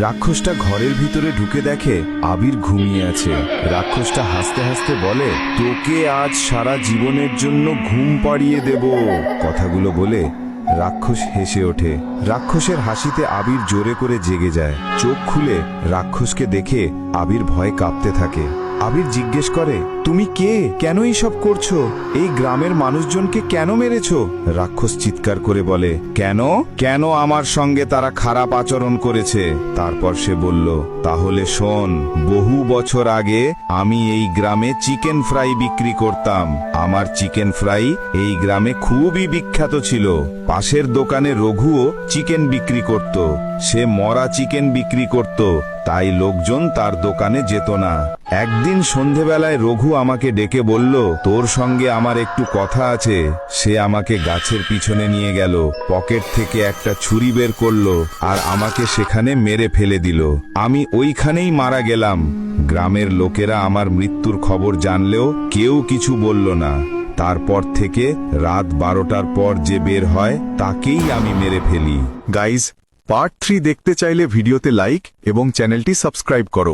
রাক্ষসটা ঘরের ভিতরে ঢুকে দেখে আবির ঘুমিয়ে আছে। রাক্ষসটা হাসতে হাসতে বলে, তোকে আজ সারা জীবনের জন্য ঘুম পাড়িয়ে দেব। কথাগুলো বলে রাক্ষস হেসে ওঠে। রাক্ষসের হাসিতে আবির জোরে করে জেগে যায়। চোখ খুলে রাক্ষসকে দেখে আবির ভয়ে কাঁপতে থাকে। আবির জিজ্ঞেস করে, তুমি কে? কেন এইসব করছো? এই গ্রামের মানুষজনকে কেন মেরেছো? রাক্ষস চিৎকার করে বলে, কেন কেন আমার সঙ্গে তারা খারাপ আচরণ করেছে। তারপর সে বলল, তাহলে শোন, বহু বছর আগে আমি এই গ্রামে চিকেন ফ্রাই বিক্রি করতাম। আমার চিকেন ফ্রাই এই গ্রামে খুবই বিখ্যাত ছিল। পাশের দোকানে রঘুও চিকেন বিক্রি করত। সে মরা চিকেন বিক্রি করত, তাই লোকজন তার দোকানে যেত না। একদিন সন্ধেবেলায় রঘু আমাকে ডেকে বলল, তোর সঙ্গে আমার একটু কথা আছে। সে আমাকে গাছের পিছনে নিয়ে গেল, পকেট থেকে একটা ছুরি বের করলো আর আমাকে সেখানে মেরে ফেলে দিল। আমি ওইখানেই মারা গেলাম। গ্রামের লোকেরা আমার মৃত্যুর খবর জানলেও কেউ কিছু বলল না। তারপর থেকে রাত 12টার পর যে বের হয় তাকেই আমি মেরে ফেলি। গাইজ, পার্ট 3 দেখতে চাইলে ভিডিওতে লাইক এবং চ্যানেলটি সাবস্ক্রাইব করো।